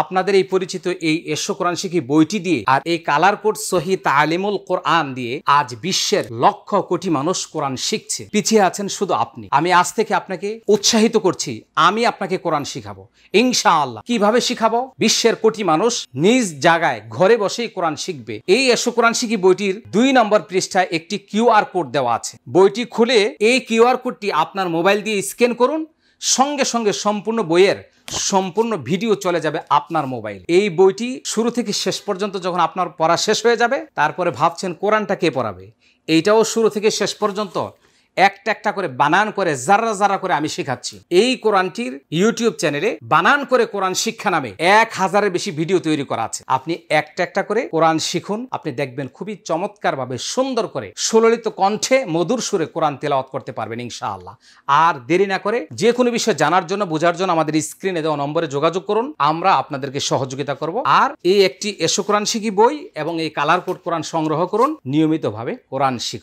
আপনাদের এই পরিচিত এই এসো কোরআন শিখি বইটি দিয়ে আর এই কালার কোড সহি তালিমুল কোরআন দিয়ে আজ বিশ্বের লক্ষ কোটি মানুষ কোরআন শিখছে। পিছিয়ে আছেন শুধু আপনি। আমি আজ থেকে আপনাকে উৎসাহিত করছি, আমি আপনাকে কোরআন শিখাবো ইনশাআল্লাহ। কিভাবে শিখাবো? বিশ্বের কোটি মানুষ নিজ জায়গায় ঘরে বসেই কোরআন শিখবে। এই এসো কোরআন শিখি বইটির 2 নম্বর পৃষ্ঠায় একটি কিউআর কোড দেওয়া আছে। বইটি খুলে এই কিউআর কোডটি আপনার মোবাইল দিয়ে স্ক্যান করুন, সঙ্গে সঙ্গে সম্পূর্ণ বইয়ের সম্পূর্ণ ভিডিও চলে যাবে আপনার মোবাইল। এই বইটি শুরু থেকে শেষ পর্যন্ত যখন আপনার পড়া শেষ হয়ে যাবে, তারপরে ভাবছেন কোরআনটা কে পড়াবে, এইটাও শুরু থেকে শেষ পর্যন্ত একটা একটা করে বানান করে জারা জারা করে আমি শেখাচ্ছি। এই কোরআনটির ইউটিউব চ্যানেলে বানান করে কোরআন শিক্ষা নামে 1000-এর বেশি ভিডিও তৈরি করা আছে। আপনি একটা একটা করে কোরআন শিখুন, আপনি দেখবেন খুবই চমৎকার ভাবে সুন্দর করে সুললিত কণ্ঠে মধুর সুরে কোরআন তেলাওয়াত করতে পারবেন ইনশাআল্লাহ। আর দেরি না করে যে কোনো বিষয় জানার জন্য বোঝার জন্য আমাদের স্ক্রিনে দেওয়া নম্বরে যোগাযোগ করুন, আমরা আপনাদেরকে সহযোগিতা করব। আর এই একটি এসো কোরআন শিখি বই এবং এই কালার কোড কোরআন সংগ্রহ করুন, নিয়মিতভাবে কোরআন শিখুন।